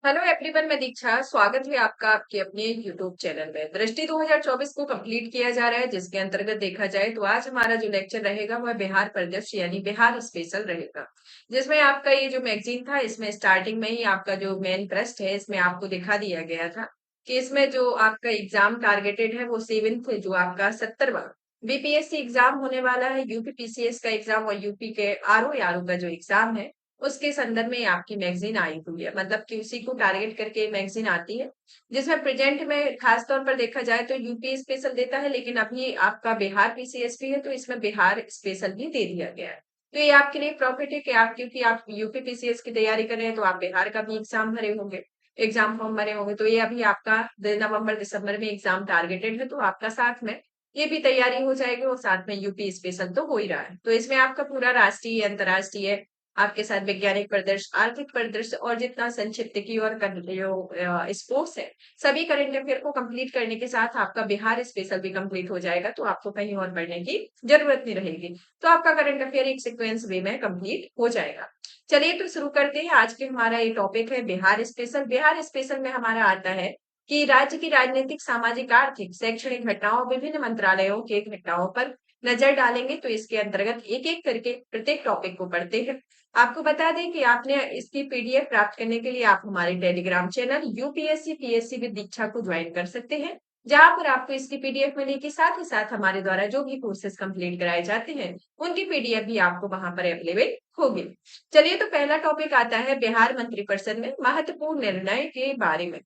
Hello everyone, मैं दीक्षा। स्वागत है आपका आपके अपने यूट्यूब चैनल में। दृष्टि 2024 को कंप्लीट किया जा रहा है, जिसके अंतर्गत देखा जाए तो आज हमारा जो लेक्चर रहेगा वह बिहार प्रदेश यानी बिहार स्पेशल रहेगा। जिसमें आपका ये जो मैगजीन था, इसमें स्टार्टिंग में ही आपका जो मेन प्रश्न है इसमें आपको दिखा दिया गया था कि इसमें जो आपका एग्जाम टारगेटेड है वो सेवेंथ, जो आपका 70वां बीपीएससी एग्जाम होने वाला है, यूपी पीसीएस का एग्जाम और यूपी के आरओ का जो एग्जाम है उसके संदर्भ में आपकी मैगजीन आई हुई है। मतलब कि उसी को टारगेट करके मैगजीन आती है, जिसमें प्रेजेंट में खास तौर पर देखा जाए तो यूपी स्पेशल देता है, लेकिन अभी आपका बिहार पीसीएस भी है तो इसमें बिहार स्पेशल भी दे दिया गया है। तो ये आपके लिए प्रॉफिट है कि आप, क्योंकि आप यूपी पीसीएस की तैयारी कर रहे हैं तो आप बिहार का भी एग्जाम भरे होंगे, एग्जाम फॉर्म भरे होंगे। तो ये अभी आपका नवंबर दिसंबर में एग्जाम टारगेटेड है, तो आपका साथ में ये भी तैयारी हो जाएगी और साथ में यूपी स्पेशल तो हो ही रहा है। तो इसमें आपका पूरा राष्ट्रीय, अंतर्राष्ट्रीय, आपके साथ वैज्ञानिक परिदृश्य, आर्थिक परिदृश्य और जितना संक्षिप्त की और जो स्पोर्ट्स है, सभी करंट अफेयर को कंप्लीट करने के साथ आपका बिहार स्पेशल भी कंप्लीट हो जाएगा। तो आपको कहीं और पढ़ने की जरूरत नहीं रहेगी। तो आपका करंट अफेयर एक सीक्वेंस वे में कंप्लीट हो जाएगा। चलिए तो शुरू करते हैं। आज के हमारा ये टॉपिक है बिहार स्पेशल। बिहार स्पेशल में हमारा आता है कि राज्य की राजनीतिक, सामाजिक, आर्थिक, शैक्षणिक घटनाओं, विभिन्न मंत्रालयों के घटनाओं पर नजर डालेंगे। तो इसके अंतर्गत एक एक करके प्रत्येक टॉपिक को पढ़ते हैं। आपको बता दें कि आपने इसकी पीडीएफ प्राप्त करने के लिए आप हमारे Telegram channel UPSC PSC with Diksha को ज्वाइन कर सकते हैं, जहां पर आपको इसकी पीडीएफ मिलेगी। साथ ही साथ हमारे द्वारा जो भी कोर्सेज कंप्लीट कराए जाते हैं उनकी पीडीएफ भी आपको वहां पर अवेलेबल होगी। चलिए तो पहला टॉपिक आता है बिहार मंत्रिपरिषद में महत्वपूर्ण निर्णय के बारे में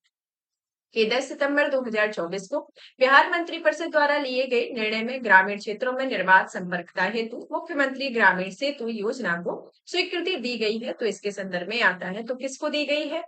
कि 10 सितंबर 2024 को बिहार मंत्रिपरिषद द्वारा लिए गए निर्णय में ग्रामीण क्षेत्रों में निर्बाध संपर्कता हेतु मुख्यमंत्री ग्रामीण सेतु योजना को स्वीकृति दी गई है। तो इसके संदर्भ में आता है, तो किसको दी गई है?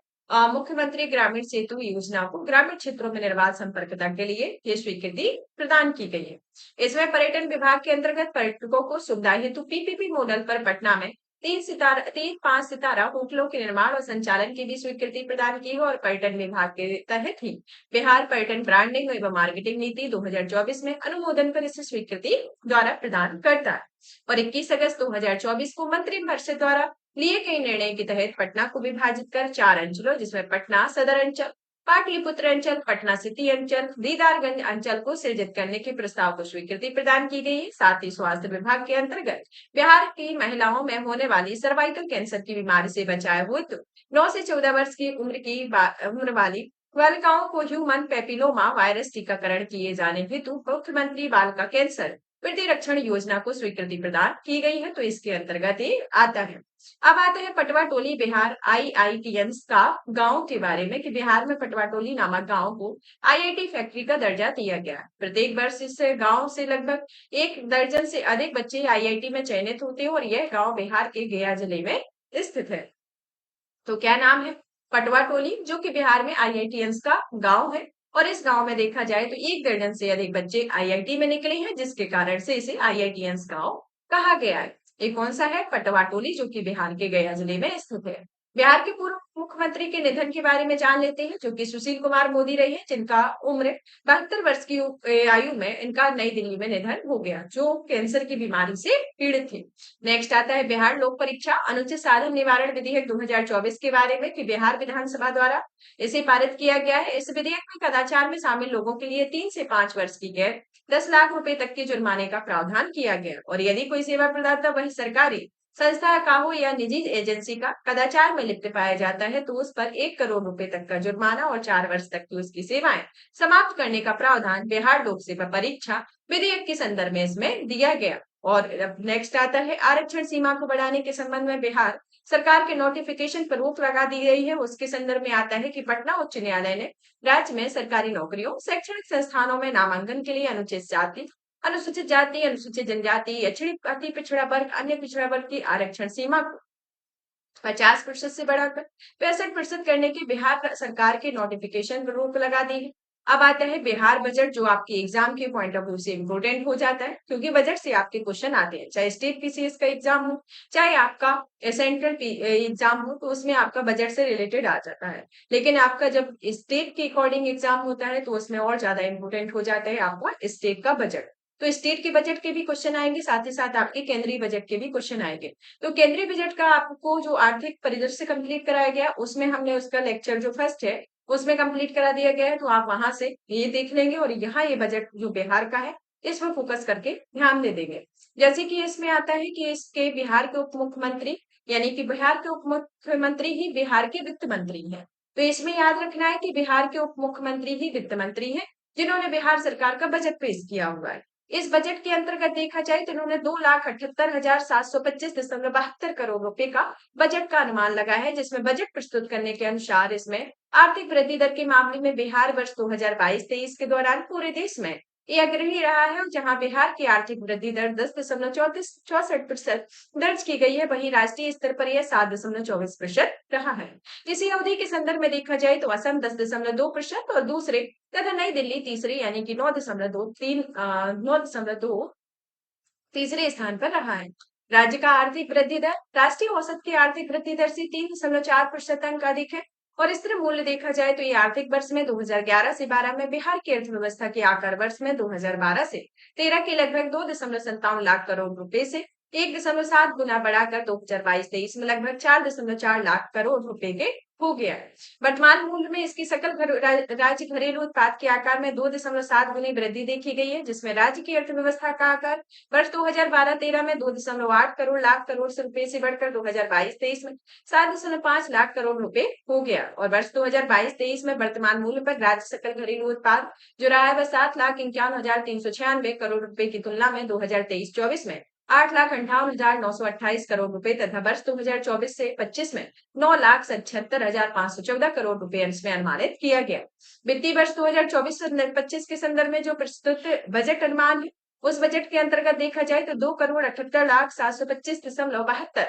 मुख्यमंत्री ग्रामीण सेतु योजना को ग्रामीण क्षेत्रों में निर्बाध संपर्कता के लिए ये स्वीकृति प्रदान की गई है। इसमें पर्यटन विभाग के अंतर्गत पर्यटकों को सुविधा हेतु पीपीपी मॉडल पर पटना में 3 5 सितारा होटलों के निर्माण और संचालन की भी स्वीकृति प्रदान की है। और पर्यटन विभाग के तहत ही बिहार पर्यटन ब्रांडिंग एवं मार्केटिंग नीति 2024 में अनुमोदन पर इसे स्वीकृति द्वारा प्रदान करता है। और 21 अगस्त 2024 को मंत्रिपरिषद द्वारा लिए गए निर्णय के तहत पटना को विभाजित कर 4 अंचलों, जिसमें पटना सदर अंचल, पाटलिपुत्र अंचल, पटना सिटी अंचल, दीदारगंज अंचल को सृजित करने के प्रस्ताव को स्वीकृति प्रदान की गई है। साथ ही स्वास्थ्य विभाग के अंतर्गत बिहार की महिलाओं में होने वाली सर्वाइकल कैंसर की बीमारी से बचाए हुए तो 9 से 14 वर्ष की उम्र वाली बालिकाओं को ह्यूमन पेपिलोमा वायरस टीकाकरण किए जाने हेतु मुख्यमंत्री बालिका कैंसर प्रतिरक्षण योजना को स्वीकृति प्रदान की गई है। तो इसके अंतर्गत ये आता है। अब आता है पटवा टोली बिहार आईआईटीएंस का गांव के बारे में कि बिहार में पटवा टोली नामक गांव को आईआईटी फैक्ट्री का दर्जा दिया गया है। प्रत्येक वर्ष इस गांव से लगभग 1 दर्जन से अधिक बच्चे आईआईटी में चयनित होते हैं और यह गांव बिहार के गया जिले में स्थित है। तो क्या नाम है? पटवा टोली, जो कि बिहार में आईआईटीएंस का गांव है। और इस गांव में देखा जाए तो 1 दर्जन से अधिक बच्चे आईआईटी में निकले हैं, जिसके कारण से इसे आईआईटीएंस गांव कहा गया है। ये कौन सा है? पटवा टोली, जो कि बिहार के गया जिले में स्थित है। बिहार के पूर्व मुख्यमंत्री के निधन के बारे में जान लेते हैं, जो कि सुशील कुमार मोदी रहे हैं, जिनका उम्र 72 वर्ष की आयु में इनका नई दिल्ली में निधन हो गया, जो कैंसर की बीमारी से पीड़ित थे। नेक्स्ट आता है बिहार लोक परीक्षा अनुचित साधन निवारण विधेयक 2024 के बारे में कि बिहार विधानसभा द्वारा इसे पारित किया गया है। इस विधेयक में कदाचार में शामिल लोगों के लिए 3 से 5 वर्ष की कैद, 10 लाख रुपए तक के जुर्माने का प्रावधान किया गया। और यदि कोई सेवा प्रदाता वही सरकारी संस्था का हो या निजी एजेंसी का कदाचार में लिप्त पाया जाता है तो उस पर 1 करोड़ रुपए तक का जुर्माना और 4 वर्ष तक की उसकी सेवाएं समाप्त करने का प्रावधान बिहार लोक सेवा परीक्षा विधेयक के संदर्भ में इसमें दिया गया। और नेक्स्ट आता है आरक्षण सीमा को बढ़ाने के संबंध में बिहार सरकार के नोटिफिकेशन पर रोक लगा दी गई है। उसके संदर्भ में आता है कि पटना उच्च न्यायालय ने राज्य में सरकारी नौकरियों, शैक्षणिक संस्थानों में नामांकन के लिए अनुसूचित जाति, अनुसूचित जनजाति, अति पिछड़ा वर्ग, अन्य पिछड़ा वर्ग की आरक्षण सीमा को 50% से बढ़ाकर 65% करने की बिहार सरकार के नोटिफिकेशन पर रोक लगा दी है। अब आता है बिहार बजट, जो आपके एग्जाम के पॉइंट ऑफ व्यू से इंपोर्टेंट हो जाता है, क्योंकि बजट से आपके क्वेश्चन आते हैं, चाहे स्टेट पीसीएस का एग्जाम हो, चाहे आपका सेंट्रल एग्जाम हो, तो उसमें आपका बजट से रिलेटेड आ जाता है। लेकिन आपका जब स्टेट के अकॉर्डिंग एग्जाम होता है तो उसमें और ज्यादा इंपोर्टेंट हो जाता है आपका स्टेट का बजट। तो स्टेट के बजट के भी क्वेश्चन आएंगे, साथ ही साथ आपके केंद्रीय बजट के भी क्वेश्चन आएंगे। तो केंद्रीय बजट का आपको जो आर्थिक परिदृश्य कंप्लीट कराया गया, उसमें हमने उसका लेक्चर जो फर्स्ट है उसमें कंप्लीट करा दिया गया है, तो आप वहां से ये देख लेंगे और यहाँ ये बजट जो बिहार का है इस पर फोकस करके ध्यान दे देंगे। जैसे कि इसमें आता है कि इसके बिहार के उप मुख्यमंत्री, यानी कि बिहार के उप मुख्यमंत्री ही बिहार के वित्त मंत्री हैं। तो इसमें याद रखना है कि बिहार के उप मुख्यमंत्री ही वित्त मंत्री हैं, जिन्होंने बिहार सरकार का बजट पेश किया हुआ है। इस बजट के अंतर्गत देखा जाए तो इन्होंने 2,78,725.72 करोड़ रुपए का बजट का अनुमान लगाया है, जिसमें बजट प्रस्तुत करने के अनुसार इसमें आर्थिक वृद्धि दर के मामले में बिहार वर्ष 2022-23 के दौरान पूरे देश में ये अग्रणी रहा है, और जहां बिहार की आर्थिक वृद्धि दर 10,34% दर्ज की गई है, वहीं राष्ट्रीय स्तर पर यह 7,24% रहा है। इसी अवधि के संदर्भ में देखा जाए तो असम 10,2% और दूसरे तथा नई दिल्ली तीसरे यानी कि 9.2 तीसरे स्थान पर रहा है। राज्य का आर्थिक वृद्धि दर राष्ट्रीय औसत की आर्थिक वृद्धि दर से 3.4% अंक अधिक है। और स्थिर मूल्य देखा जाए तो ये आर्थिक वर्ष में 2011 से 12 में बिहार की अर्थव्यवस्था के आकार वर्ष में 2012 से 13 के लगभग 2.57 लाख करोड़ रुपए से 1.7 गुना बढ़ाकर 2022-23 में लगभग 4.4 लाख करोड़ रुपए के हो गया है। वर्तमान मूल्य में इसकी सकल राज्य घरेलू उत्पाद के आकार में 2.7 गुनी वृद्धि देखी गई है, जिसमें राज्य की अर्थव्यवस्था का आकार वर्ष 2012-13 में 2.8 करोड़ लाख करोड़ रुपए से बढ़कर 2022-23 में 7.5 लाख करोड़ रुपए हो गया। और वर्ष 2022-23 में वर्तमान मूल्य पर राज्य सकल घरेलू उत्पाद जो रहा है वह 7,51,396 करोड़ रुपए की तुलना में 2023-24 में 8,58,928 करोड़ रुपए तथा वर्ष 2024 से 25 में 9,77,514 करोड़ रुपए इसमें अनुमानित किया गया। वित्तीय वर्ष 2024 से 25 के संदर्भ में जो प्रस्तुत बजट अनुमान है, उस बजट के अंतर्गत देखा जाए तो 2,78,725.72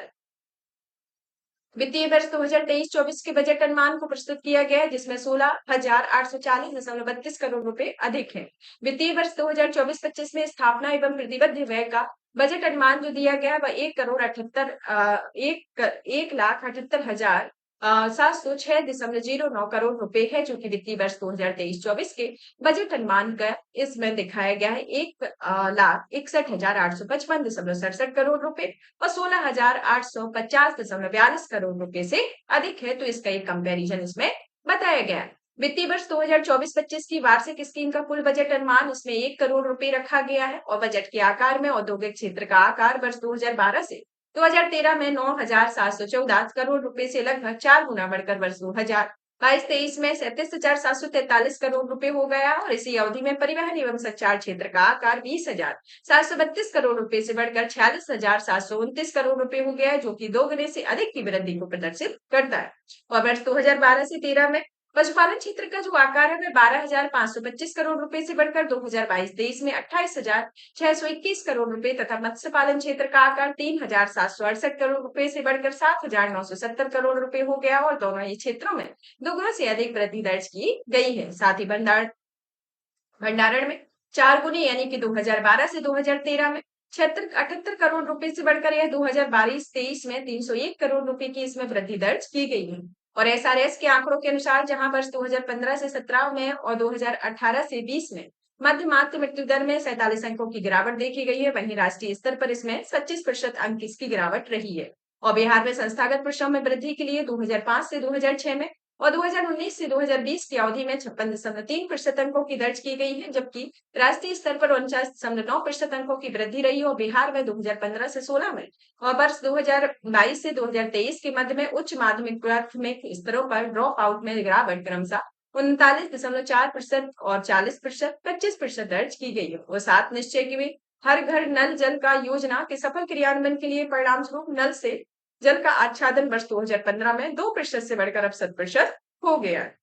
वित्तीय वर्ष 2023-24 के बजट अनुमान को प्रस्तुत किया गया है, जिसमें 16,840.32 करोड़ रुपए अधिक है। वित्तीय वर्ष 2024-25 में स्थापना एवं प्रतिबद्ध व्यय का बजट अनुमान जो दिया गया है वह 1,78,706.09 करोड़ रुपए है, जो कि वित्तीय वर्ष 2023-24 के बजट अनुमान का इसमें दिखाया गया है 1,61,855.67 करोड़ रुपए और 16,850.42 करोड़ रुपए से अधिक है। तो इसका एक कंपैरिजन इसमें बताया गया है। वित्तीय वर्ष 2024-25 की वार्षिक स्कीम का कुल बजट अनुमान उसमें 1 करोड़ रुपए रखा गया है, और बजट के आकार में औद्योगिक क्षेत्र का आकार वर्ष 2012 से 2013 में 9,714 करोड़ रुपए से लगभग 4 गुना बढ़कर वर्ष 2022-23 में 37,743 करोड़ रुपए हो गया, और इसी अवधि में परिवहन एवं संचार क्षेत्र का आकार 20,732 करोड़ रुपए से बढ़कर 46,729 करोड़ रुपए हो गया है, जो कि 2 गुने से अधिक की वृद्धि को प्रदर्शित करता है। और वर्ष 2012 से 13 में पशुपालन क्षेत्र का जो आकार है वह 12,525 करोड़ रुपए से बढ़कर 2022-23 में 28,621 करोड़ रुपए तथा मत्स्य पालन क्षेत्र का आकार 3,768 करोड़ रुपए से बढ़कर 7,970 करोड़ रुपए हो गया, और दोनों ही क्षेत्रों में दोगुना से अधिक वृद्धि दर्ज की गई है। साथ ही भंडारण में 4 गुनी यानी कि 2012 से 2013 में 78 करोड़ रुपए से बढ़कर यह 2022-23 में 301 करोड़ रुपए की इसमें वृद्धि दर्ज की गई है। और एसआरएस के आंकड़ों के अनुसार जहां वर्ष 2015 से 17 में और 2018 से 20 में मध्य मातृ मृत्यु दर में 47 अंकों की गिरावट देखी गई है, वहीं राष्ट्रीय स्तर पर इसमें 25% अंक इसकी गिरावट रही है। और बिहार में संस्थागत परिश्रम में वृद्धि के लिए 2005 से 2006 में और 2019 से 2020 की अवधि में 56.3% अंकों की दर्ज की गई है, जबकि राष्ट्रीय स्तर पर 49.9% अंकों की वृद्धि रही और बिहार में 2015 से 16 में और वर्ष 2022 से 2023 के मध्य में उच्च माध्यमिक प्राथमिक स्तरों पर ड्रॉप आउट में गिरावट क्रमशः 39.4% और 40%, 25% दर्ज की गई है। और 7 निश्चय की हर घर नल जल का योजना के सफल क्रियान्वयन के लिए परिणाम स्वरूप नल से जल का आच्छादन वर्ष 2015 में 2% से बढ़कर अब 7% हो गया है।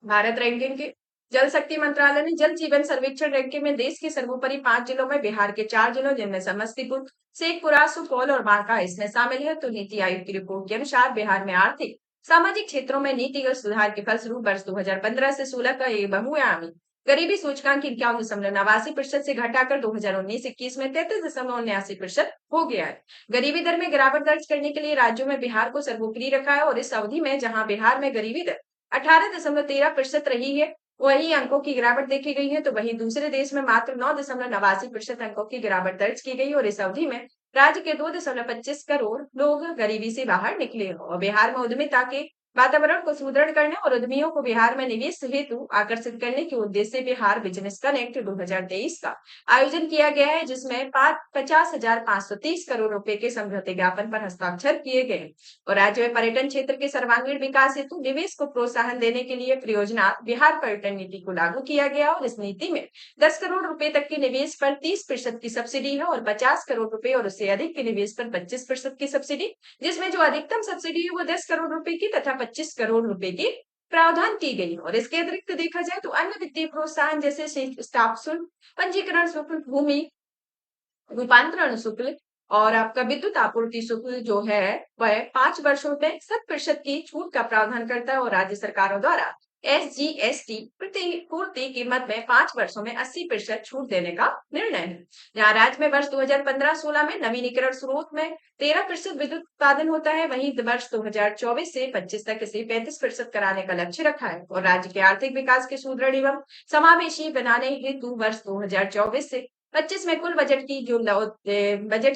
भारत रैंकिंग के जल शक्ति मंत्रालय ने जल जीवन सर्वेक्षण रैंकिंग में देश के सर्वोपरि 5 जिलों में बिहार के 4 जिलों जिनमें समस्तीपुर, शेखपुरा, सुपौल और बांका इसमें शामिल है। तो नीति आयोग की रिपोर्ट के अनुसार बिहार में आर्थिक सामाजिक क्षेत्रों में नीतिगत सुधार के फलस्वरूप वर्ष 2015 से 16 का ये बहुआयामी गरीबी सूचकांक 51.89% से घटाकर 2019-21 में 33.79% हो गया है। गरीबी दर में गिरावट दर्ज करने के लिए राज्यों में बिहार को सर्वोपरि रखा है और इस अवधि में जहां बिहार में गरीबी दर 18.13% रही है, वही अंकों की गिरावट देखी गई है, तो वहीं दूसरे देश में मात्र 9.89% अंकों की गिरावट दर्ज की गई और इस अवधि में राज्य के 2.25 करोड़ लोग गरीबी से बाहर निकले और बिहार में उद्यमिता के वातावरण को सुदृढ़ करने और उद्यमियों को बिहार में निवेश हेतु आकर्षित करने के उद्देश्य से बिहार बिजनेस कनेक्ट 2023 का आयोजन किया गया है, जिसमें 50,530 करोड़ रुपए के समझौते ज्ञापन पर हस्ताक्षर किए गए और राज्य में पर्यटन क्षेत्र के सर्वांगीण विकास हेतु निवेश को प्रोत्साहन देने के लिए परियोजना बिहार पर्यटन नीति को लागू किया गया और इस नीति में 10 करोड़ रुपए तक के निवेश पर 30% की सब्सिडी है और 50 करोड़ रुपए और उससे अधिक के निवेश पर 25% की सब्सिडी, जिसमें जो अधिकतम सब्सिडी है वो 10 करोड़ रुपए की तथा 25 करोड़ रुपए की प्रावधान की गई और इसके अतिरिक्त देखा जाए तो अन्य वित्तीय प्रोत्साहन जैसे स्टाफ शुल्क, पंजीकरण शुल्क, भूमि रूपांतरण शुल्क और आपका विद्युत आपूर्ति शुल्क जो है वह 5 वर्षों में 100% की छूट का प्रावधान करता है और राज्य सरकारों द्वारा SGST प्रतिपूर्ति कीमत में 5 वर्षों में 80% छूट देने का निर्णय है। जहाँ राज्य में वर्ष 2015-16 में नवीनीकरण स्रोत में 13% विद्युत उत्पादन होता है, वहीं वर्ष 2024 से 25 तक इसे 35% कराने का लक्ष्य रखा है और राज्य के आर्थिक विकास के सुदृढ़ एवं समावेशी बनाने हेतु वर्ष 2024 से 25 में कुल बजट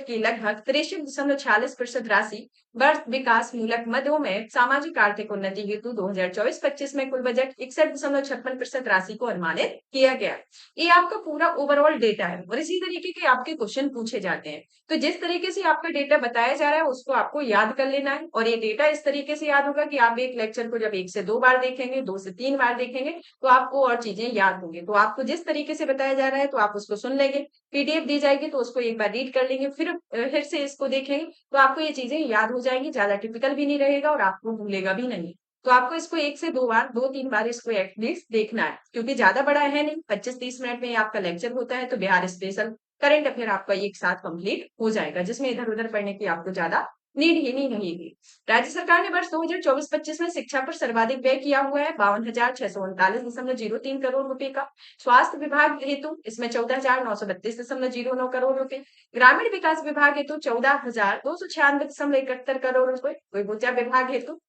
की लगभग 63.46% राशि वर्ष विकास मूलक मदों में सामाजिक आर्थिक उन्नति हेतु 2024-25 में कुल बजट 61.56% राशि को अनुमानित किया गया। ये आपका पूरा ओवरऑल डेटा है और इसी तरीके के आपके क्वेश्चन पूछे जाते हैं। तो जिस तरीके से आपका डेटा बताया जा रहा है उसको आपको याद कर लेना है और ये डेटा इस तरीके से याद होगा कि आप एक लेक्चर को जब 1 से 2 बार देखेंगे, 2 से 3 बार देखेंगे तो आपको और चीजें याद होंगी। तो आपको जिस तरीके से बताया जा रहा है तो आप उसको सुन लेंगे, पीडीएफ दी जाएगी तो उसको एक बार रीड कर लेंगे, फिर से इसको देखेंगे तो आपको ये चीजें याद हो जाएंगी, ज्यादा टिपिकल भी नहीं रहेगा और आपको भूलेगा भी नहीं। तो आपको इसको 1 से 2 बार, 2-3 बार इसको एटलीस्ट देखना है क्योंकि ज्यादा बड़ा है नहीं, 25-30 मिनट में ये आपका लेक्चर होता है। तो बिहार स्पेशल करंट अफेयर आपका एक साथ कंप्लीट हो जाएगा जिसमें इधर उधर पढ़ने की आपको ज्यादा नीड ही नहीं रहेगी। राज्य सरकार ने वर्ष 2024-25 में शिक्षा पर सर्वाधिक व्यय किया हुआ है 52,639.03 करोड़ रुपए का। स्वास्थ्य विभाग हेतु इसमें 14,932.09 करोड़ रुपए, ग्रामीण विकास विभाग हेतु 14,296.71 करोड़ रुपए, ऊर्जा विभाग हेतु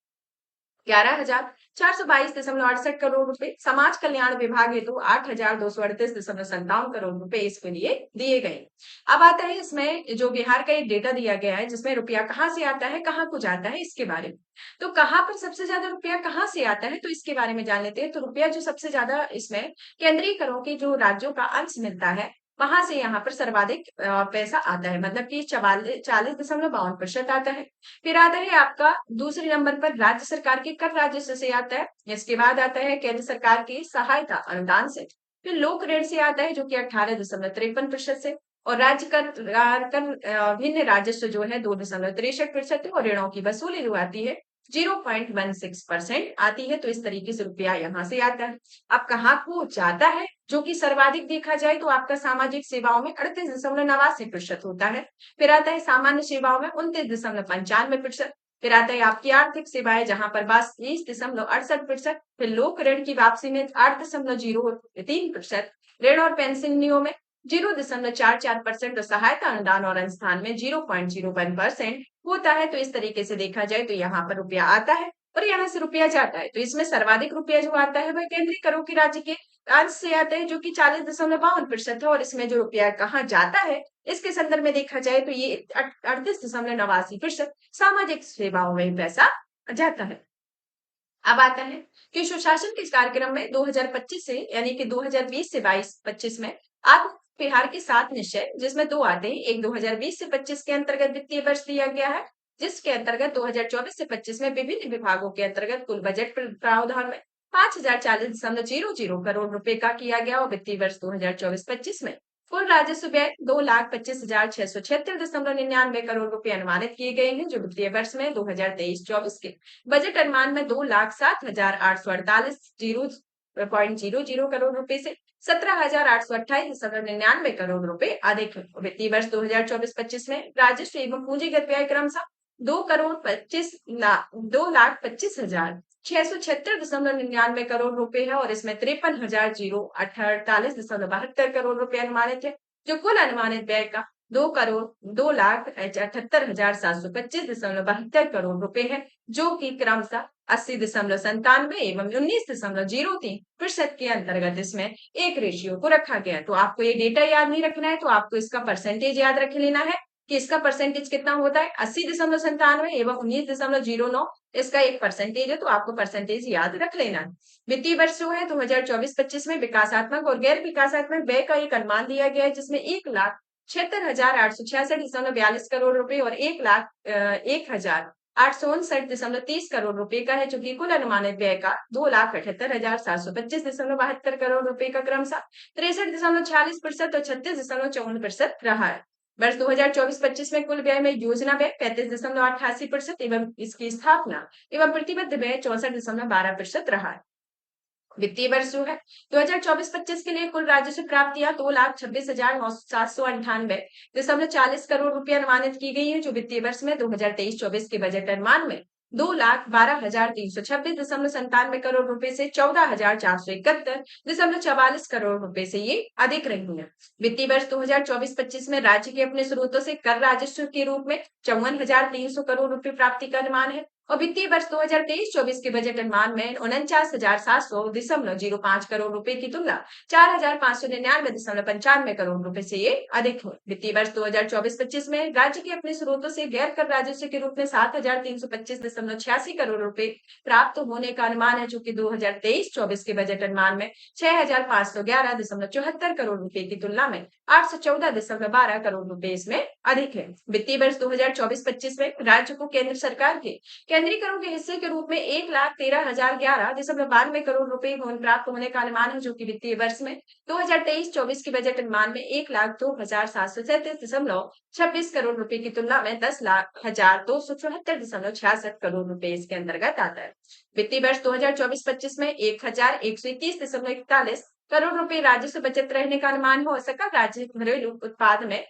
11,422.68 करोड़ रुपए, समाज कल्याण विभाग हेतु 8,238.57 करोड़ रुपए इसके लिए दिए गए। अब आता है इसमें जो बिहार का एक डेटा दिया गया है जिसमें रुपया कहाँ से आता है, कहाँ को जाता है, इसके बारे में। तो कहाँ पर सबसे ज्यादा रुपया कहाँ से आता है तो इसके बारे में जान लेते हैं। तो रुपया जो सबसे ज्यादा इसमें केंद्रीय करों के जो राज्यों का अंश मिलता है वहां से यहाँ पर सर्वाधिक पैसा आता है, मतलब कि 44.52% आता है। फिर आता है आपका दूसरे नंबर पर राज्य सरकार के कर राजस्व से आता है, इसके बाद आता है केंद्र सरकार की सहायता अनुदान से, फिर लोक ऋण से आता है जो कि 18.53% से और राज्य भिन्न राजस्व जो है 2.63% है और ऋणों की वसूली जो आती है 0.16% आती है। तो इस तरीके से रुपया यहाँ से आता है। अब कहाँ को जाता है जो कि सर्वाधिक देखा जाए तो आपका सामाजिक सेवाओं में 38.89% होता है, फिर आता है सामान्य सेवाओं में 29.95%, फिर आता है आपकी आर्थिक सेवाएं जहां पर 22.68%, फिर लोक ऋण की वापसी में 8.03%, ऋण और पेंशनियों में 0.44% और सहायता अनुदान और अनुष्ठान में 0.01% होता है। तो इस तरीके से देखा जाए तो यहाँ पर रुपया आता है और यहाँ से रुपया जाता है। तो इसमें सर्वाधिक रुपया जो आता है वह केंद्रीय करों की राज्य के अंश से आता है जो कि 40.52% है और इसमें जो रुपया कहाँ जाता है इसके संदर्भ में देखा जाए तो ये 38.89% सामाजिक सेवाओं में पैसा जाता है। अब आता है कि सुशासन के इस कार्यक्रम में 2025 से यानी कि 2020 से 22-25 में आत्म बिहार के 7 निश्चय जिसमें 2 आते हैं। एक 2020 से 25 के अंतर्गत वित्तीय वर्ष दिया गया है जिसके अंतर्गत 2024 से 25 में विभिन्न विभागों के अंतर्गत कुल बजट प्रावधान में 5,040.00 करोड़ रुपए का किया गया और वित्तीय वर्ष 2024-25 में कुल राजस्व व्यय 2,25,676.99 करोड़ रुपए अनुमानित किए गए हैं जो वित्तीय वर्ष में 2023-24 के बजट अनुमान में 2,07,848.00 करोड़ रुपए से 17,828.99 करोड़ रुपए अधिक है। वित्तीय वर्ष 2024-25 में राजस्व एवं पूंजीगत व्यय क्रमशः 2,25,06,676.99 करोड़ रुपए है और इसमें 53,048.72 करोड़ रुपए अनुमानित है जो कुल अनुमानित व्यय का 2,02,78,725.72 करोड़ रुपए है जो कि क्रमशः 80.97 एवं 19.03% के अंतर्गत इसमें एक रेशियो को रखा गया। तो आपको ये डेटा याद नहीं रखना है, तो आपको इसका परसेंटेज याद रख लेना है कि इसका परसेंटेज कितना होता है। 80.97 एवं 19.09 इसका एक परसेंटेज है, तो आपको परसेंटेज याद रख लेना है। वित्तीय वर्ष जो है 2024-25 में विकासात्मक और गैर विकासात्मक व्यय का एक अनुमान दिया गया है, जिसमें 1,76,866.42 करोड़ रुपए और 1,0859.30 करोड़ रुपए का है, जो कि कुल अनुमानित व्यय का 2,78,725.72 करोड़ रुपए का क्रमशः 63.46% और 36.54% रहा है। वर्ष 2024-25 में कुल व्यय में योजना व्यय 35.88% एवं इसकी स्थापना एवं प्रतिबद्ध व्यय 64.12% रहा है। वित्तीय वर्ष जो है 2024-25 के लिए कुल राजस्व प्राप्तियां 2,26,798.40 करोड़ रुपए अनुमानित की गई है, जो वित्तीय वर्ष में 2023-24 के बजट अनुमान में 2,12,326.97 करोड़ रुपए से 14,471.44 करोड़ रुपए से ये अधिक रही है। वित्तीय वर्ष 2024-25 में राज्य के अपने स्रोतों से कर राजस्व के रूप में 54,300 करोड़ रुपए प्राप्ति का अनुमान है और वित्तीय वर्ष 2023-24 के बजट अनुमान में 49,700.05 करोड़ रुपए की तुलना 4,599.95 करोड़ रुपए से ये अधिक है। वित्तीय वर्ष 2024-25 में राज्य के अपने स्रोतों से गैर कर राजस्व के रूप में 7,325.86 करोड़ रुपए प्राप्त होने का अनुमान है, जो कि 2023-24 के बजट अनुमान में 6,511.74 करोड़ रुपए की तुलना में 814.12 करोड़ रुपए इसमें अधिक है। वित्तीय वर्ष 2024-25 में राज्य को केंद्र सरकार के केंद्रीय करों के हिस्से के रूप में 1,13,011.92 करोड़ रुपए प्राप्त होने का अनुमान है, जो कि वित्तीय वर्ष में 2023-24 के बजट अनुमान में 1,02,737.26 करोड़ रुपए की तुलना में 10,0274.66 करोड़ रुपए इसके अंतर्गत आता है। वित्तीय वर्ष 2024-25 में 1,121.41 करोड़ रुपए राजस्व बचत रहने का अनुमान हो सकल राज्य घरेलू उत्पाद में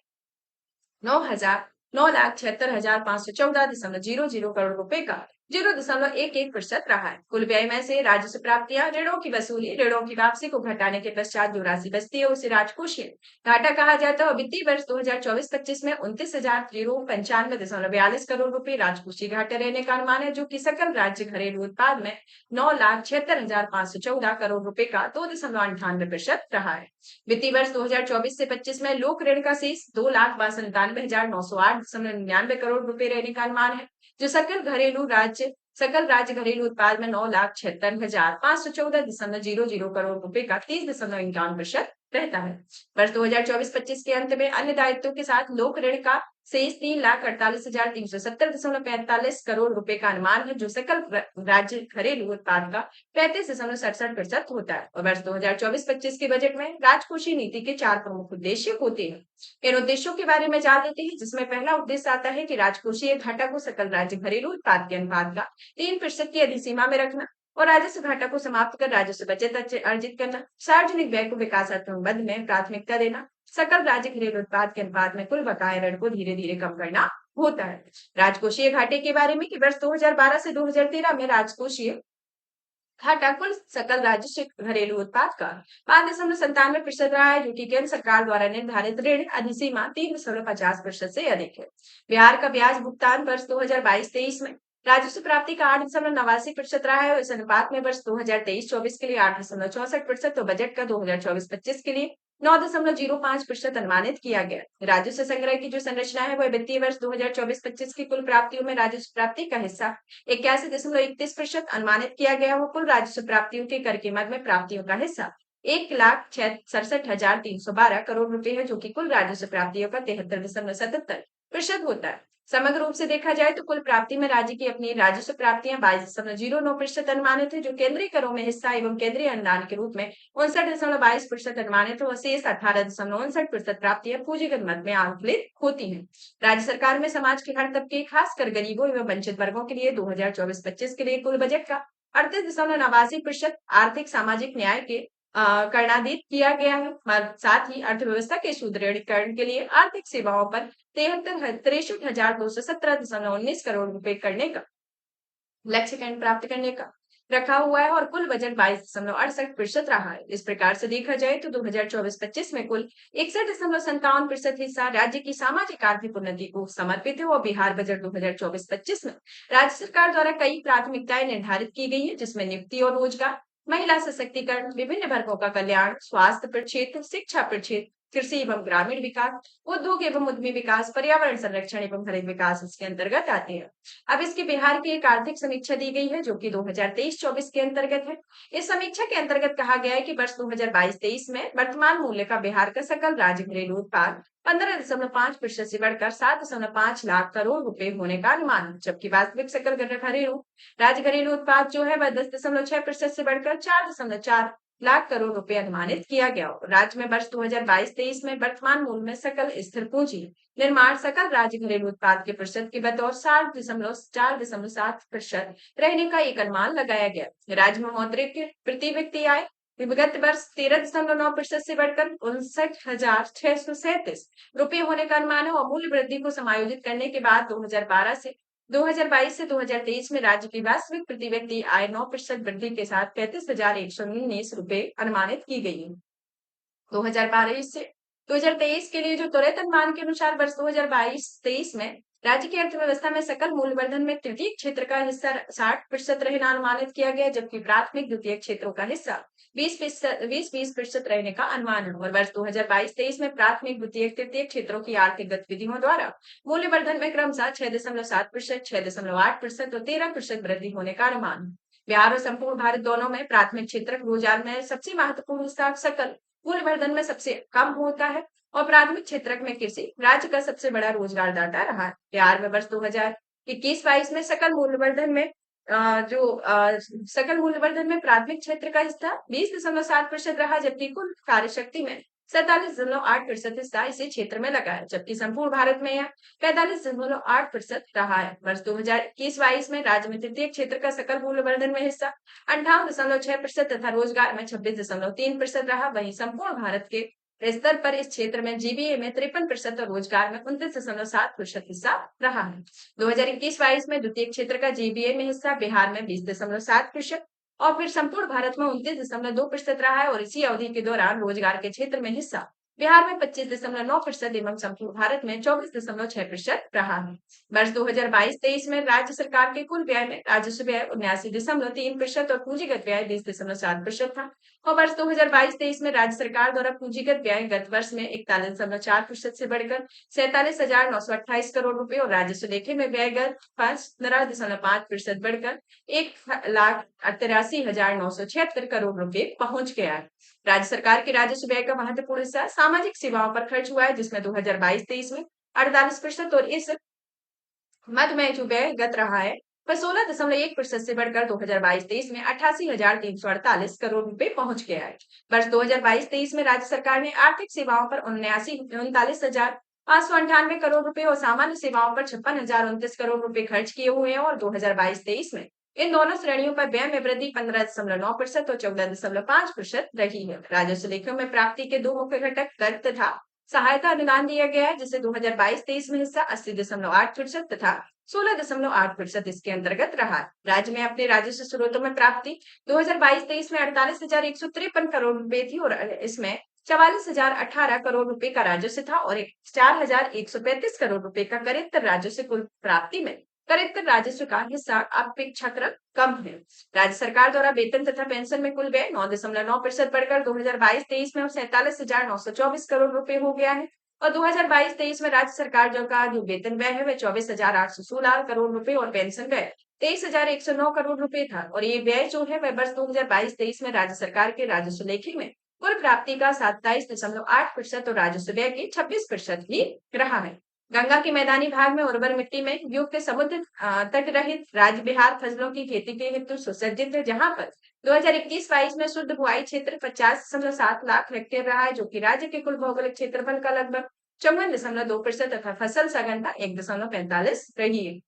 9,76,514.00 करोड़ रुपए का 0.11% रहा है। कुल व्यय में से राजस्व प्राप्तियां ऋणों की वसूली, ऋणों की वापसी को घटाने के पश्चात जो राशि बचती है उसे राजकोषीय घाटा कहा जाता है। वित्तीय वर्ष 2024-25 में 29,095.42 करोड़ रुपए राजकोषीय घाटे रहने का अनुमान है, जो कि सकल राज्य घरेलू उत्पाद में 9,76,514 करोड़ रुपए का 2.98% रहा है। वित्तीय वर्ष 2024 से 25 में लोक ऋण का शेष 2,92,908.99 करोड़ रुपए रहने का अनुमान है, जो सकल राज्य घरेलू उत्पाद में 9,76,514.00 करोड़ रुपए का 30.51% रहता है। वर्ष 2024-25 के अंत में अन्य दायित्वों के साथ लोक ऋण का शेष 3,48,370.45 करोड़ रुपए का अनुमान है, जो सकल राज्य घरेलू उत्पाद का 35.67% होता है। और वर्ष 2024-25 के बजट में राजकोषीय नीति के 4 प्रमुख उद्देश्य होते हैं। इन उद्देश्यों के बारे में जान लेते हैं, जिसमें पहला उद्देश्य आता है कि राजकोषीय घाटा को सकल राज्य घरेलू उत्पाद के अनुपात का 3% की अधिसीमा में रखना और राजस्व घाटा को समाप्त कर राजस्व बचत अर्जित करना, सार्वजनिक व्यय को विकासात्मक मद में प्राथमिकता देना, सकल राज्य घरेलू उत्पाद के अनुपात में कुल बकाया ऋण को धीरे धीरे कम करना होता है। राजकोषीय घाटे के बारे में कि वर्ष 2012 से 2013 में राजकोषीय घाटा कुल सकल राज्य घरेलू उत्पाद का 5.97% रहा है, जो कि केंद्र सरकार द्वारा निर्धारित ऋण अधिसीमा 3.50% से अधिक है। बिहार का ब्याज भुगतान वर्ष 2022-23 में राजस्व प्राप्ति का 8.89% रहा है और इस अनुपात में वर्ष 2023-24 के लिए 8.64% और बजट का 2024-25 के लिए 9.05% अनुमानित किया गया। राजस्व संग्रह की जो संरचना है वह वित्तीय वर्ष 2024-25 की कुल प्राप्तियों में राजस्व प्राप्ति का हिस्सा 81.31% अनुमानित किया गया हो। कुल राजस्व प्राप्तियों के कर के मद में प्राप्तियों का हिस्सा 1,67,312 करोड़ रुपए है, जो कि कुल राजस्व प्राप्तियों का 73.77% होता है। समग्र रूप से देखा जाए तो कुल प्राप्ति में राज्य की अपनी राजस्व प्राप्तियां 22.09% अनुमानित है, जो केंद्रीय करों में हिस्सा एवं केंद्रीय अनुदान के रूप में 59.22% अनुमानित है और शेष 18.59% प्राप्तियां पूंजीगत मद में आंकलित होती हैं। राज्य सरकार में समाज के हर तबके खासकर गरीबों एवं वंचित वर्गों के लिए 2024-25 के लिए कुल बजट का 38.89% आर्थिक सामाजिक न्याय के करणातीत किया गया है। साथ ही अर्थव्यवस्था के सुदृढ़ीकरण के लिए आर्थिक सेवाओं पर 63,217.19 करोड़ रुपए करने का लक्ष्य प्राप्त करने का रखा हुआ है और कुल बजट 22.68% रहा है। इस प्रकार से देखा जाए तो 2024-25 में कुल 61.57% हिस्सा राज्य की सामाजिक आर्थिक उन्नति को समर्पित है और बिहार बजट 2024-25 में राज्य सरकार द्वारा कई प्राथमिकताएं निर्धारित की गई है, जिसमें नियुक्ति और रोजगार, महिला सशक्तिकरण, विभिन्न वर्गों का कल्याण, स्वास्थ्य प्रक्षेत्र, शिक्षा प्रक्षेत्र, कृषि एवं ग्रामीण विकास, उद्योग एवं उद्यमी विकास, पर्यावरण संरक्षण एवं हरित विकास इसके अंतर्गत आते हैं। अब इसके बिहार की एक आर्थिक समीक्षा दी गई है जो कि 2023-24 के अंतर्गत है। इस समीक्षा के अंतर्गत कहा गया है कि वर्ष 2022-23 में वर्तमान मूल्य का बिहार का सकल राज्य घरेलू उत्पाद 15.5% से बढ़कर 7.5 लाख करोड़ रुपए होने का अनुमान है, जबकि वास्तविक सकल घरेलू राज्य घरेलू उत्पाद जो है वह 10.6% से बढ़कर 4.4 लाख करोड़ रुपए अनुमानित किया गया। राज्य में वर्ष 2022-23 में वर्तमान मूल्य में सकल स्थिर पूंजी निर्माण सकल राज्य घरेलू उत्पाद के प्रतिशत के बतौर 4.7% रहने का एक अनुमान लगाया गया। राज्य में मौद्रिक प्रति व्यक्ति आय विगत वर्ष 13.9% से बढ़कर 59,637 रुपये होने का अनुमान है और मूल्य वृद्धि को समायोजित करने के बाद 2022 से 2023 में राज्य की वास्तविक प्रति व्यक्ति आय 9% वृद्धि के साथ 35,119 रुपये अनुमानित की गई है। 2012 से 2023 के लिए जो त्वरित अनुमान के अनुसार वर्ष 2022-23 में राज्य की अर्थव्यवस्था में सकल मूल्यवर्धन में तृतीय क्षेत्र का हिस्सा 60% रहना अनुमानित किया गया, जबकि प्राथमिक द्वितीय क्षेत्रों का हिस्सा 20% रहने का अनुमान है। और वर्ष 2022-23 में प्राथमिक द्वितीय तृतीय क्षेत्रों की आर्थिक गतिविधियों द्वारा मूल्यवर्धन में क्रमशः 6.7%, 6.8% और 13% वृद्धि होने का अनुमान है। बिहार और संपूर्ण भारत दोनों में प्राथमिक क्षेत्र रोजगार में सबसे महत्वपूर्ण हिस्सा सकल मूल्यवर्धन में सबसे कम होता है और प्राथमिक क्षेत्र में कृषि राज्य का सबसे बड़ा रोजगारदाता रहा है। बिहार में वर्ष 2021-22 में सकल मूल्यवर्धन में प्राथमिक क्षेत्र का हिस्सा 20.7% रहा, जबकि कुल कार्यशक्ति में 47.8% हिस्सा इसी क्षेत्र में लगा है, जबकि संपूर्ण भारत में यह 45.8% रहा है। वर्ष 2021-22 में राज्य में तृतीय क्षेत्र का सकल मूल्यवर्धन में हिस्सा 58.6% तथा रोजगार में 26.3% रहा। वहीं संपूर्ण भारत के स्तर पर इस क्षेत्र में जीबीए में 53% और रोजगार में 29.7% हिस्सा रहा है। 2021-22 में द्वितीय क्षेत्र का जीबीए में हिस्सा बिहार में 20.7% और फिर संपूर्ण भारत में 29.2% रहा है और इसी अवधि के दौरान रोजगार के क्षेत्र में हिस्सा बिहार में 25.9% एवं संपूर्ण भारत में 24.6% रहा है। वर्ष 2022-23 में राज्य सरकार के कुल व्यय में राजस्व व्यय 79.3% और पूंजीगत व्यय 20.7% था और वर्ष 2022-23 में राज्य सरकार द्वारा पूंजीगत व्यय गत वर्ष में 41.4% से बढ़कर 47,928 करोड़ रुपए और राजस्व लेखे में व्यय गत 15.5% बढ़कर 1,88,976 करोड़ रुपए पहुंच गया है। राज्य सरकार के राजस्व व्यय का महत्वपूर्ण हिस्सा सामाजिक सेवाओं पर खर्च हुआ है, जिसमें 2022-23 में 48% और इस मद में जो व्यय गत रहा है वह 16.1% से बढ़कर 2022-23 में 88,348 करोड़ रुपए पहुंच गया है। वर्ष 2022-23 में राज्य सरकार ने आर्थिक सेवाओं पर 39,598 करोड़ रुपए और सामान्य सेवाओं पर 56,029 करोड़ रुपए खर्च किए हुए हैं और 2022-23 में इन दोनों श्रेणियों पर व्यय में वृद्धि 15.9% और 14.5% रही है। राजस्व लेखों में प्राप्ति के दो मुख्य घटक कर तथा सहायता अनुदान दिया गया है, जिससे 2022-23 में हिस्सा 80.8% तथा 16.8% इसके अंतर्गत रहा। राज्य में अपने राजस्व स्रोतों में प्राप्ति 2022-23 में 48,153 करोड़ रुपए थी और इसमें 44,018 करोड़ रुपए का राजस्व था और 4,135 करोड़ रुपए का करेत्तर राजस्व कुल प्राप्ति में करेत्तर राजस्व का हिस्सा अपेक्षाकृत कम है। राज्य सरकार द्वारा वेतन तथा पेंशन में कुल व्यय 9.9% बढ़कर 2022-23 में 47,924 करोड़ रुपए हो गया है और 2022-23 में राज्य सरकार जो वेतन व्यय है वह 24,816 करोड़ रुपए और पेंशन व्यय 23,109 करोड़ रुपए था और ये व्यय जो है वह वर्ष 2022-23 में राज्य सरकार के राजस्व लेखे में कुल प्राप्ति का 27.8% और राजस्व व्यय की 26% ही रहा है। गंगा के मैदानी भाग में उर्वर मिट्टी में युक्त समुद्र तट रहित राज्य बिहार फसलों की खेती के हेतु सुसज्जित है, जहां पर 2021-22 में शुद्ध बुआई क्षेत्र 50.7 लाख हेक्टेयर रहा है, जो कि राज्य के कुल भौगोलिक क्षेत्रफल का लगभग 54.2% तथा फसल सघनता 1.45 रही है।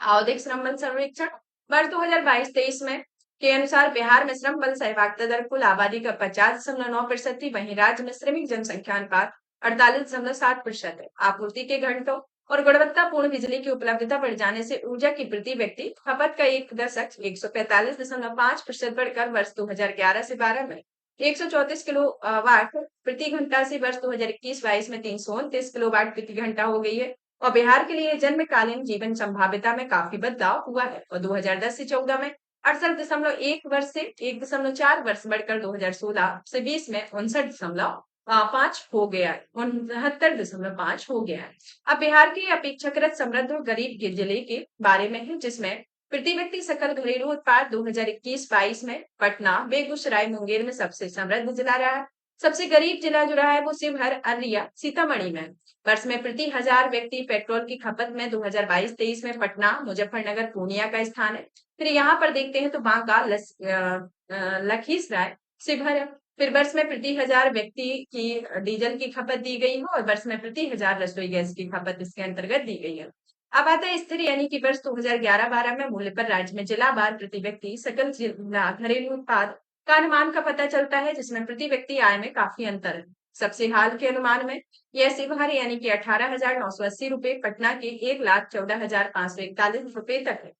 आवधिक श्रम बल सर्वेक्षण वर्ष 2022-23 में के अनुसार बिहार में श्रम बल सहभागिता दर कुल आबादी का 50.9% थी, वहीं राज्य में श्रमिक जनसंख्या अनुपात 48.7% है। आपूर्ति के घंटों और गुणवत्तापूर्ण बिजली की उपलब्धता बढ़ जाने से ऊर्जा की प्रति व्यक्ति खपत का एक दशक 145.5% बढ़कर वर्ष 2011 से 12 में 134 किलो वाट प्रति घंटा से वर्ष 2021-22 में 329 किलोवाट प्रति घंटा हो गई है। और बिहार के लिए जन्मकालीन जीवन संभाव्यता में काफी बदलाव हुआ है और 2010 से 14 में 68.1 वर्ष से 1.4 वर्ष बढ़कर 2016 से 20 में 59.5 हो गया है, 69.5 हो गया है। अब बिहार के अपेक्षाकृत समृद्ध और गरीब के जिले के बारे में है, जिसमें प्रति व्यक्ति सकल घरेलू उत्पाद 2021-22 में पटना, बेगूसराय, मुंगेर में सबसे समृद्ध जिला रहा है। सबसे गरीब जिला जो रहा है वो शिवहर, अररिया, सीतामढ़ी में। वर्ष में प्रति हजार व्यक्ति पेट्रोल की खपत में 2022-23 में पटना, मुजफ्फरनगर, पूर्णिया का स्थान है। फिर यहाँ पर देखते हैं तो बांका, लखीसराय, शिवहर है। फिर वर्ष में प्रति हजार व्यक्ति की डीजल की खपत दी गई है और वर्ष में प्रति हजार रसोई गैस की खपत इसके अंतर्गत दी गई है। अब आता है स्थिर यानी कि वर्ष 2011-12 में मूल्य पर राज्य में जिला वार प्रति व्यक्ति सकल जिला घरेलू उत्पाद का अनुमान का पता चलता है, जिसमें प्रति व्यक्ति आय में काफी अंतर है। सबसे हाल के अनुमान में यह शिवहर यानी कि 18,980 रुपए, पटना के 1,14,541 रुपए तक है।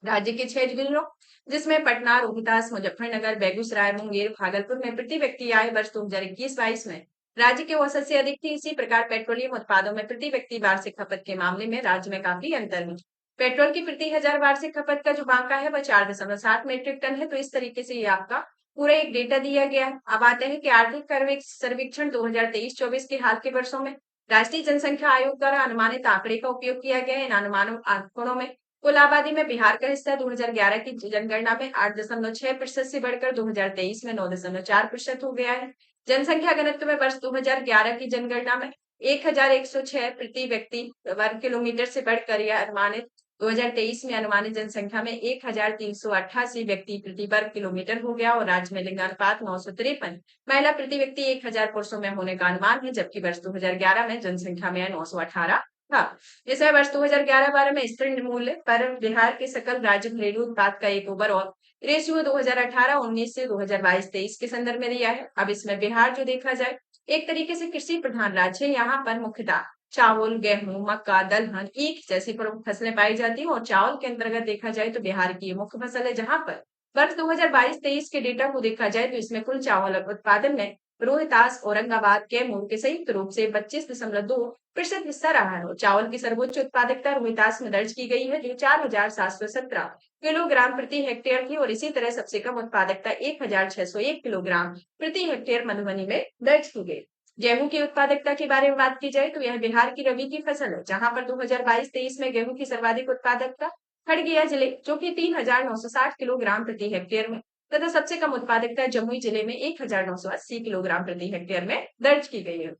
राज्य के 6 जिलों जिसमें पटना, रोहतास, मुजफ्फरनगर, बेगूसराय, मुंगेर, भागलपुर में प्रति व्यक्ति आय वर्ष 2021-22 में राज्य के औसत से अधिक थी। इसी प्रकार पेट्रोलियम उत्पादों में प्रति व्यक्ति वार्षिक खपत के मामले में राज्य में काफी अंतर है। पेट्रोल की प्रति हजार वार्षिक खपत का जो बांका है वह 4.7 मीट्रिक टन है। तो इस तरीके से ये आपका पूरा एक डेटा दिया गया है। अब आते हैं कि आर्थिक सर्वेक्षण 2023-24 के हाल के वर्षों में राष्ट्रीय जनसंख्या आयोग द्वारा अनुमानित आंकड़े का उपयोग किया गया है। इन अनुमानों आंकड़ों में कुल आबादी में बिहार का हिस्सा 2011 की जनगणना में 8.6% से बढ़कर 2023 में 9.4% हो गया है। जनसंख्या घनत्व में वर्ष 2011 की जनगणना में 1,106 प्रति व्यक्ति वर्ग किलोमीटर से बढ़कर यह अनुमानित 2023 में अनुमानित जनसंख्या में 1,388 व्यक्ति प्रति वर्ग किलोमीटर हो गया और राज्य में लिंगानुपात 953 महिला प्रति व्यक्ति 1,000 पुरुषों में होने का अनुमान है, जबकि वर्ष 2011 में जनसंख्या में 918 था। इस वर्ष 2011-12 में स्थिर मूल्य पर बिहार के सकल राज्य घरेलू उत्पाद का एक ओवरऑल रेशियो 2018-19 से 2022-23 के संदर्भ में दिया है। अब इसमें बिहार जो देखा जाए एक तरीके से कृषि प्रधान राज्य है। यहाँ पर मुख्यतः चावल, गेहूं, मक्का, दलहन, ईख जैसी प्रमुख फसलें पाई जाती हैं और चावल के अंतर्गत देखा जाए तो बिहार की ये मुख्य फसल है। जहां पर वर्ष 2022-23 के डेटा को देखा जाए तो इसमें कुल चावल उत्पादन में रोहतास, औरंगाबाद, कैमूर के संयुक्त रूप से 25.2% हिस्सा रहा है और चावल की सर्वोच्च उत्पादकता रोहतास में दर्ज की गई है जो 4,717 किलोग्राम प्रति हेक्टेयर थी और इसी तरह सबसे कम उत्पादकता 1,601 किलोग्राम प्रति हेक्टेयर मधुबनी में दर्ज की गई। गेहूं की उत्पादकता के बारे में बात की जाए तो यह बिहार की रबी की फसल है, जहां पर 2022-23 में गेहूं की सर्वाधिक उत्पादकता खगड़िया जिले जो कि 3,960 किलोग्राम प्रति हेक्टेयर में तथा सबसे कम उत्पादकता जमुई जिले में 1,980 किलोग्राम प्रति हेक्टेयर में दर्ज की गई है।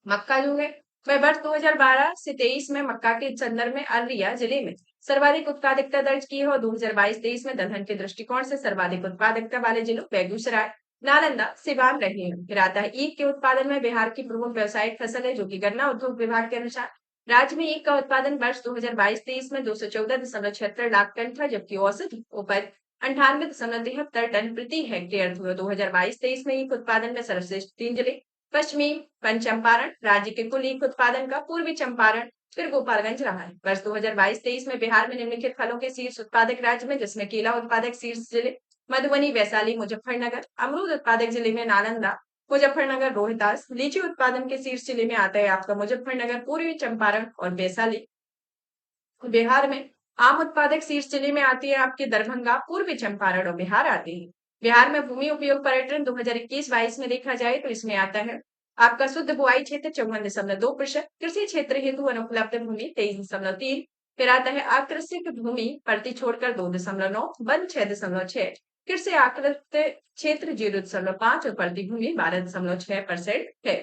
मक्का जो है वह वर्ष 2012 से 23 में मक्का के संदर्भ में अररिया जिले में सर्वाधिक उत्पादकता दर्ज की है और 2022-23 में दलहन के दृष्टिकोण से सर्वाधिक उत्पादकता वाले जिलों बेगूसराय, नालंदा, सिवान रहे हैं। फिर आता है ईख के उत्पादन में बिहार की प्रमुख व्यावसायिक फसल है, जो कि गन्ना उद्योग विभाग के अनुसार राज्य में ईख का उत्पादन वर्ष 2022-23 में 214.76 लाख टन था, जबकि औसत उपज 98.73 टन प्रति हेक्टेयर थी। 2022-23 में ईख उत्पादन में सर्वश्रेष्ठ 3 जिले पश्चिमी चंपारण राज्य के कुल ईख उत्पादन का पूर्वी चंपारण फिर गोपालगंज रहा है। वर्ष 2022-23 में बिहार में निम्नलिखित फलों के शीर्ष उत्पादक राज्य में जिसमें केला उत्पादक शीर्ष जिले मधुबनी, वैशाली, मुजफ्फरनगर, अमरूद उत्पादक जिले में नालंदा, मुजफ्फरनगर, रोहतास, लीची उत्पादन के शीर्ष जिले में आता है आपका मुजफ्फरनगर, पूर्वी चंपारण और वैशाली। बिहार में आम उत्पादक शीर्ष जिले में आती है आपके दरभंगा, पूर्वी चंपारण और बिहार आते हैं। बिहार में भूमि उपयोग पर्यटन 2021-22 में देखा जाए तो इसमें आता है आपका शुद्ध बुआई क्षेत्र 54.2%, कृषि क्षेत्र हेतु अनुपलब्ध भूमि 23.3, फिर आता है आकृषित भूमि प्रति छोड़कर 2.9, वन 6.6, कृषि आकृत क्षेत्र 0.5 और प्रति भूमि 12.6% है।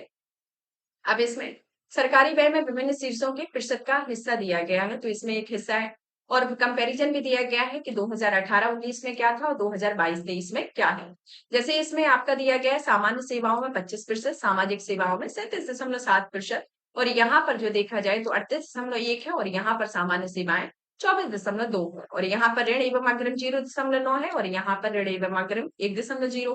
अब इसमें सरकारी व्यय में विभिन्न शीर्षों के प्रतिशत का हिस्सा दिया गया है, तो इसमें एक हिस्सा है और कंपैरिजन भी दिया गया है कि 2018-19 में क्या था और 2022-23 में क्या है। जैसे इसमें आपका दिया गया है सामान्य सेवाओं में 25%, सामाजिक सेवाओं में 37.7% और यहाँ पर जो देखा जाए तो 38.1 है और यहाँ पर सामान्य सेवाएं 24.2 है और यहाँ पर ऋण एवं अग्रिम 0.9 है और यहाँ पर ऋण एवं अग्रिम 1.0।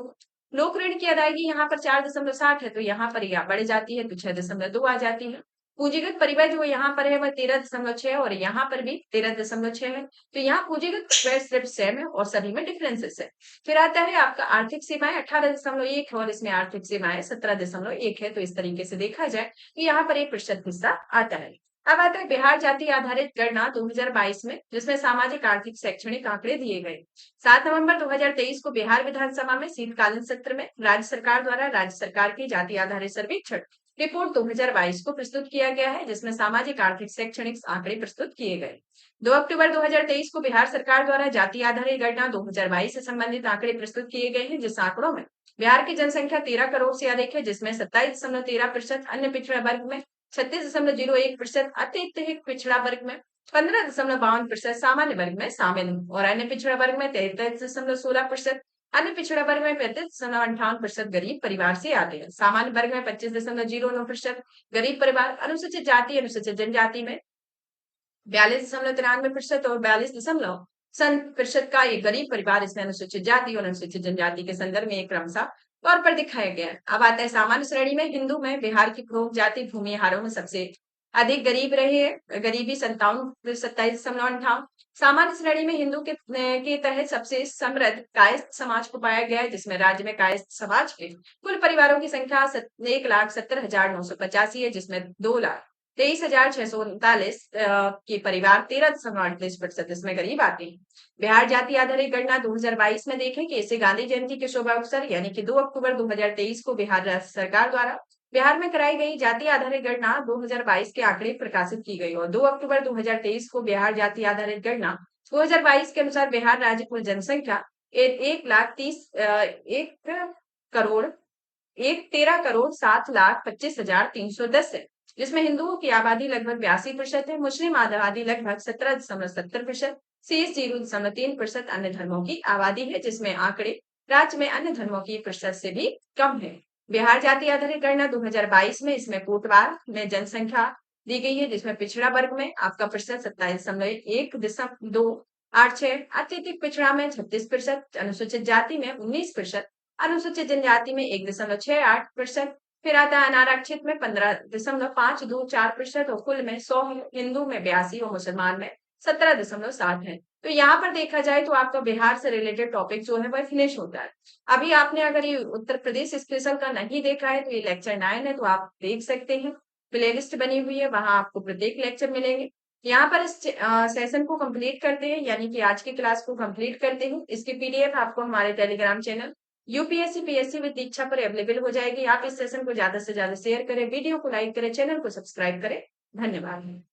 लोक ऋण की अदायगी यहाँ पर 4.60 है तो यहाँ पर यह बढ़ जाती है तो 6.2 आ जाती है। पूंजीगत परिव्यय जो यहाँ पर है वह 13.6 और यहाँ पर भी 13.6 है। तो यहाँ पूंजीगत परिव्यय सिर्फ सेम है और सभी में डिफरेंसेस है। फिर आता है आपका आर्थिक सीमाएं 18.1 और इसमें आर्थिक सीमाएं 17.1 है। तो इस तरीके से देखा जाए तो यहाँ पर 1% हिस्सा आता है। अब आता है बिहार जाति आधारित गणना 2022 में, जिसमें सामाजिक आर्थिक शैक्षणिक आंकड़े दिए गए। 7 नवंबर 2023 को बिहार विधानसभा में शीतकालीन सत्र में राज्य सरकार द्वारा राज्य सरकार की जाति आधारित सर्वेक्षण रिपोर्ट 2022 को प्रस्तुत किया गया है, जिसमें सामाजिक आर्थिक शैक्षणिक आंकड़े प्रस्तुत किए गए। 2 अक्टूबर 2023 को बिहार सरकार द्वारा जाति आधारित गणना 2022 से संबंधित आंकड़े प्रस्तुत किए गए हैं, जिस आंकड़ों में बिहार की जनसंख्या 13 करोड़ से अधिक है, जिसमें 27.13%, अन्य पिछड़ा वर्ग में 36.01%, अत्यधिक पिछड़ा वर्ग में 15.52%, सामान्य वर्ग में शामिल है और अन्य पिछड़ा वर्ग में 33.16%, अन्य पिछड़ा वर्ग में 35.58% गरीब परिवार से आते हैं। सामान्य वर्ग में 25.09% गरीब परिवार, अनुसूचित जाति अनुसूचित जनजाति में 42.93% और 42% का एक गरीब परिवार, इसमें अनुसूचित जाति और अनुसूचित जनजाति के संदर्भ में एक क्रमशः तौर पर दिखाया गया है। अब आता है सामान्य श्रेणी में हिंदू में बिहार की प्रमुख जाति भूमिहारों में सबसे अधिक गरीब रही है, गरीबी 27.58। सामान्य श्रेणी में हिंदू के तहत सबसे समृद्ध कायस्थ समाज को पाया गया है, जिसमें राज्य में कायस्थ समाज के कुल परिवारों की संख्या 1,70,985 है, जिसमें 2,23,639 के परिवार 13.38% इसमें गरीब आते हैं। बिहार जाति आधारित गणना 2022 में देखें कि इसे गांधी जयंती के शुभ अवसर यानी कि 2 अक्टूबर 2023 को बिहार राज्य सरकार द्वारा बिहार में कराई गई जाति आधारित गणना 2022 के आंकड़े प्रकाशित की गई और 2 अक्टूबर 2023 को बिहार जाति आधारित गणना 2022 के अनुसार बिहार राज्य कुल जनसंख्या 13,7,25,310 है, जिसमें हिंदुओं की आबादी लगभग 82% है, मुस्लिम आबादी लगभग 17.70%, शेष 0.3% अन्य धर्मों की आबादी है, जिसमें आंकड़े राज्य में अन्य धर्मों की प्रतिशत से भी कम है। बिहार जाति आधारित गणना 2022 में इसमें कोटवार में जनसंख्या दी गई है, जिसमें पिछड़ा वर्ग में आपका प्रतिशत 27.126, अत्यधिक पिछड़ा में 36%, अनुसूचित जाति में 19%, अनुसूचित जनजाति में 1.68%, फिर आता है अनारक्षित में 15.524% और कुल में 100 है, हिंदू में 82 और मुसलमान में 17.7 है। तो यहाँ पर देखा जाए तो आपका बिहार से रिलेटेड टॉपिक जो है वह फिनिश होता है। अभी आपने अगर ये उत्तर प्रदेश स्पेशल का नहीं देखा है तो ये लेक्चर 9 है, तो आप देख सकते हैं। प्लेलिस्ट बनी हुई है, वहां आपको प्रत्येक लेक्चर मिलेंगे। यहाँ पर इस सेशन को कंप्लीट करते हैं, यानी कि आज की क्लास को कंप्लीट करते हैं। इसकी पीडीएफ आपको हमारे Telegram channel UPSC PSC with Diksha पर अवेलेबल हो जाएगी। आप इस सेशन को ज्यादा से ज्यादा शेयर करें, वीडियो को लाइक करें, चैनल को सब्सक्राइब करें। धन्यवाद।